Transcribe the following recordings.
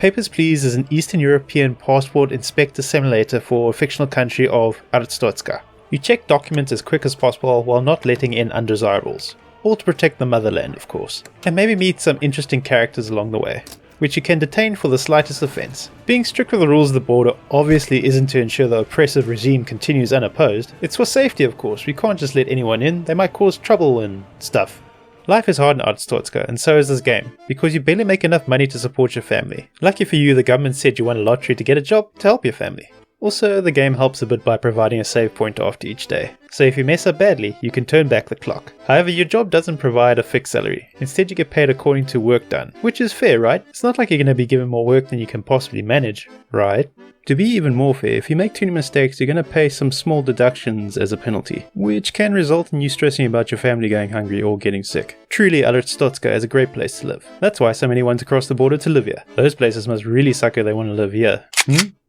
Papers, Please is an Eastern European passport inspector simulator for a fictional country of Arstotzka. You check documents as quick as possible while not letting in undesirables. All to protect the motherland, of course. And maybe meet some interesting characters along the way, which you can detain for the slightest offence. Being strict with the rules of the border obviously isn't to ensure the oppressive regime continues unopposed. It's for safety, of course. We can't just let anyone in. They might cause trouble and stuff. Life is hard in Arstotzka, and so is this game, because you barely make enough money to support your family. Lucky for you, the government said you won a lottery to get a job to help your family. Also, the game helps a bit by providing a save point after each day, so if you mess up badly, you can turn back the clock. However, your job doesn't provide a fixed salary. Instead, you get paid according to work done, which is fair, right? It's not like you're going to be given more work than you can possibly manage, right? To be even more fair, if you make too many mistakes, you're going to pay some small deductions as a penalty, which can result in you stressing about your family going hungry or getting sick. Truly, Arstotzka is a great place to live. That's why so many want to cross the border to live here. Those places must really suck if they want to live here.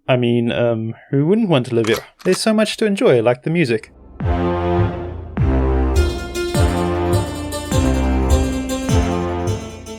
I mean, who wouldn't want to live here? There's so much to enjoy, like the music.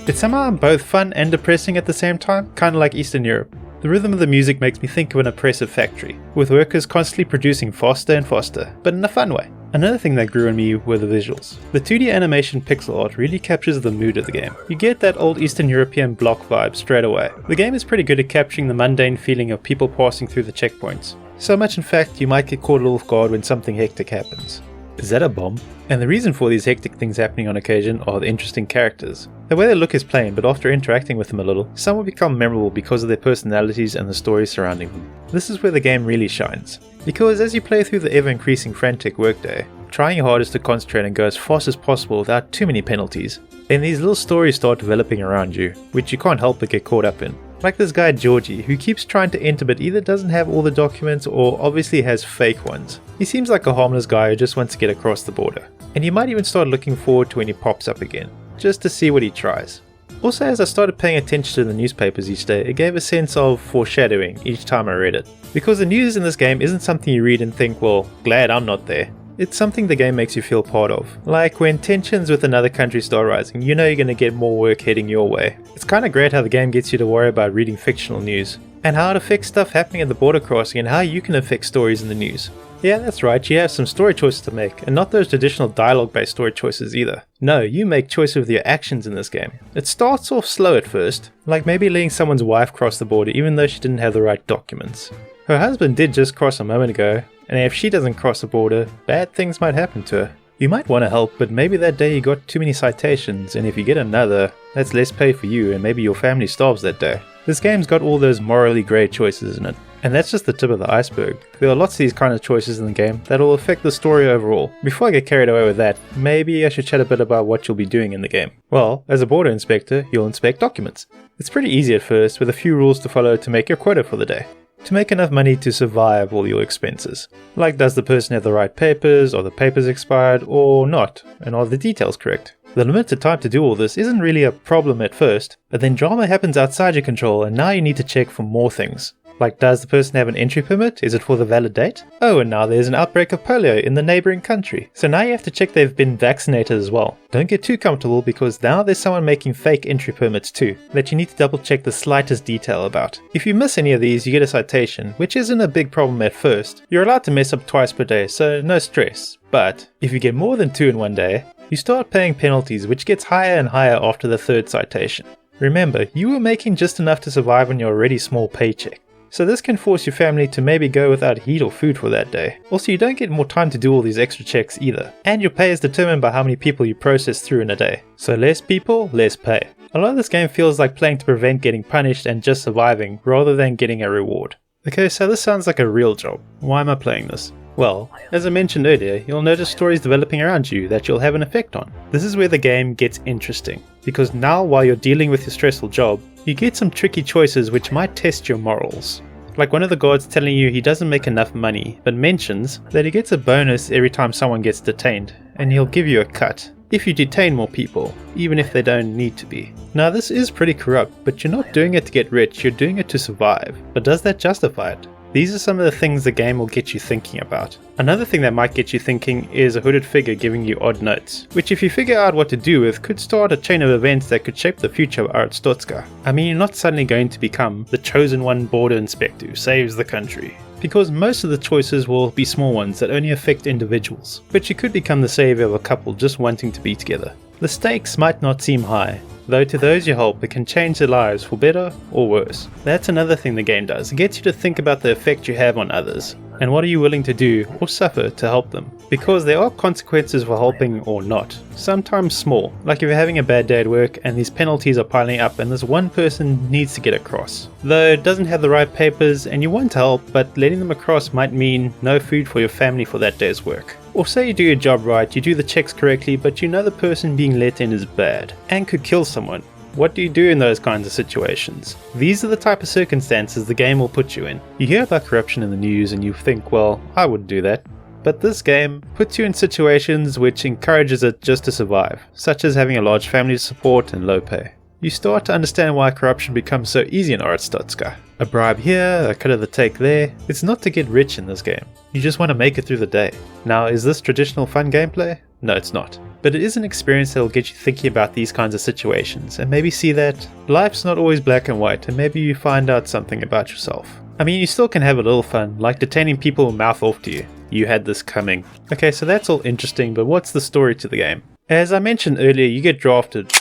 It's somehow both fun and depressing at the same time, kind of like Eastern Europe. The rhythm of the music makes me think of an oppressive factory, with workers constantly producing faster and faster, but in a fun way. Another thing that grew on me were the visuals. The 2D animation pixel art really captures the mood of the game. You get that old Eastern European block vibe straight away. The game is pretty good at capturing the mundane feeling of people passing through the checkpoints. So much in fact, you might get caught off guard when something hectic happens. Is that a bomb? And the reason for these hectic things happening on occasion are the interesting characters. The way they look is plain, but after interacting with them a little, some will become memorable because of their personalities and the stories surrounding them. This is where the game really shines. Because as you play through the ever-increasing frantic workday, trying your hardest to concentrate and go as fast as possible without too many penalties, then these little stories start developing around you, which you can't help but get caught up in. Like this guy Georgie, who keeps trying to enter but either doesn't have all the documents or obviously has fake ones. He seems like a harmless guy who just wants to get across the border. And you might even start looking forward to when he pops up again, just to see what he tries. Also, as I started paying attention to the newspapers each day, it gave a sense of foreshadowing each time I read it. Because the news in this game isn't something you read and think, well, glad I'm not there. It's something the game makes you feel part of. Like when tensions with another country start rising, you know you're going to get more work heading your way. It's kind of great how the game gets you to worry about reading fictional news, and how it affects stuff happening at the border crossing and how you can affect stories in the news. Yeah, that's right, you have some story choices to make, and not those traditional dialogue-based story choices either. No, you make choices with your actions in this game. It starts off slow at first, like maybe letting someone's wife cross the border even though she didn't have the right documents. Her husband did just cross a moment ago, and if she doesn't cross the border, bad things might happen to her. You might want to help, but maybe that day you got too many citations, and if you get another, that's less pay for you and maybe your family starves that day. This game's got all those morally grey choices in it. And that's just the tip of the iceberg. There are lots of these kind of choices in the game that will affect the story overall. Before I get carried away with that, maybe I should chat a bit about what you'll be doing in the game. Well, as a border inspector, you'll inspect documents. It's pretty easy at first, with a few rules to follow to make your quota for the day. To make enough money to survive all your expenses. Like, does the person have the right papers, are the papers expired or not, and are the details correct? The limited time to do all this isn't really a problem at first, but then drama happens outside your control and now you need to check for more things. Like, does the person have an entry permit? Is it for the valid date? Oh, and now there's an outbreak of polio in the neighboring country. So now you have to check they've been vaccinated as well. Don't get too comfortable because now there's someone making fake entry permits too, that you need to double check the slightest detail about. If you miss any of these, you get a citation, which isn't a big problem at first. You're allowed to mess up twice per day, so no stress. But if you get more than 2 in one day, you start paying penalties, which gets higher and higher after the 3rd citation. Remember, you were making just enough to survive on your already small paycheck. So this can force your family to maybe go without heat or food for that day. Also, you don't get more time to do all these extra checks either. And your pay is determined by how many people you process through in a day. So less people, less pay. A lot of this game feels like playing to prevent getting punished and just surviving, rather than getting a reward. Okay, so this sounds like a real job. Why am I playing this? Well, as I mentioned earlier, you'll notice stories developing around you that you'll have an effect on. This is where the game gets interesting, because now while you're dealing with your stressful job, you get some tricky choices which might test your morals. Like one of the guards telling you he doesn't make enough money, but mentions that he gets a bonus every time someone gets detained, and he'll give you a cut if you detain more people, even if they don't need to be. Now this is pretty corrupt, but you're not doing it to get rich, you're doing it to survive. But does that justify it? These are some of the things the game will get you thinking about. Another thing that might get you thinking is a hooded figure giving you odd notes, which if you figure out what to do with could start a chain of events that could shape the future of Arstotzka. I mean, you're not suddenly going to become the chosen one border inspector who saves the country, because most of the choices will be small ones that only affect individuals, but you could become the savior of a couple just wanting to be together. The stakes might not seem high, though to those you help it can change their lives for better or worse. That's another thing the game does, it gets you to think about the effect you have on others, and what are you willing to do or suffer to help them. Because there are consequences for helping or not, sometimes small, like if you're having a bad day at work and these penalties are piling up and this one person needs to get across. Though it doesn't have the right papers and you want to help, but letting them across might mean no food for your family for that day's work. Or say you do your job right, you do the checks correctly, but you know the person being let in is bad and could kill someone. What do you do in those kinds of situations? These are the type of circumstances the game will put you in. You hear about corruption in the news and you think, well, I wouldn't do that. But this game puts you in situations which encourages it just to survive, such as having a large family to support and low pay. You start to understand why corruption becomes so easy in Arstotzka. A bribe here, a cut of the take there. It's not to get rich in this game. You just want to make it through the day. Now, is this traditional fun gameplay? No, it's not. But it is an experience that will get you thinking about these kinds of situations and maybe see that life's not always black and white, and maybe you find out something about yourself. I mean, you still can have a little fun, like detaining people who mouth off to you. You had this coming. Okay, so that's all interesting, but what's the story to the game? As I mentioned earlier, you get drafted.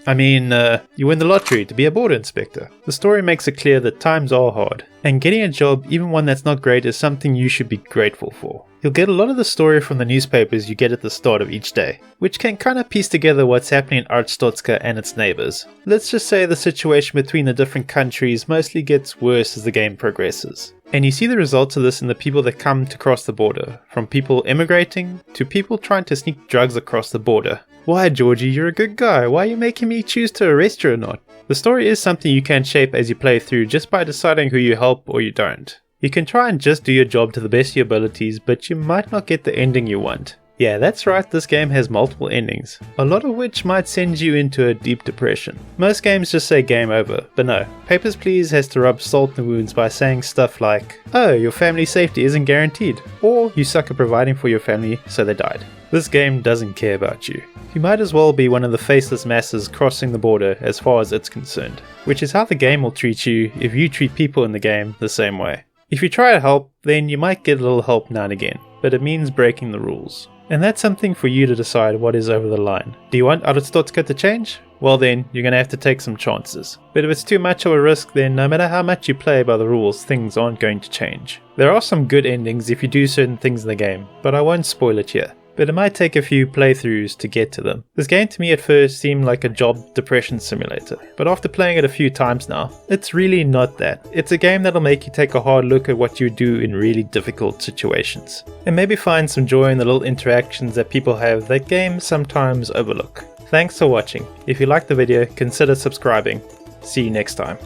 You win the lottery to be a border inspector. The story makes it clear that times are hard, and getting a job, even one that's not great, is something you should be grateful for. You'll get a lot of the story from the newspapers you get at the start of each day, which can kind of piece together what's happening in Arstotzka and its neighbors. Let's just say the situation between the different countries mostly gets worse as the game progresses. And you see the results of this in the people that come to cross the border, from people immigrating to people trying to sneak drugs across the border. Why, Georgie, you're a good guy. Why are you making me choose to arrest you or not? The story is something you can shape as you play through just by deciding who you help or you don't. You can try and just do your job to the best of your abilities, but you might not get the ending you want. Yeah, that's right, this game has multiple endings, a lot of which might send you into a deep depression. Most games just say game over, but no. Papers, Please has to rub salt in the wounds by saying stuff like, oh, your family's safety isn't guaranteed, or you suck at providing for your family, so they died. This game doesn't care about you. You might as well be one of the faceless masses crossing the border as far as it's concerned, which is how the game will treat you if you treat people in the game the same way. If you try to help, then you might get a little help now and again, but it means breaking the rules. And that's something for you to decide what is over the line. Do you want Arstotzka to change? Well then, you're going to have to take some chances. But if it's too much of a risk, then no matter how much you play by the rules, things aren't going to change. There are some good endings if you do certain things in the game, but I won't spoil it here. But it might take a few playthroughs to get to them. This game to me at first seemed like a job depression simulator, but after playing it a few times now, it's really not that. It's a game that'll make you take a hard look at what you do in really difficult situations, and maybe find some joy in the little interactions that people have that games sometimes overlook. Thanks for watching. If you liked the video, consider subscribing. See you next time.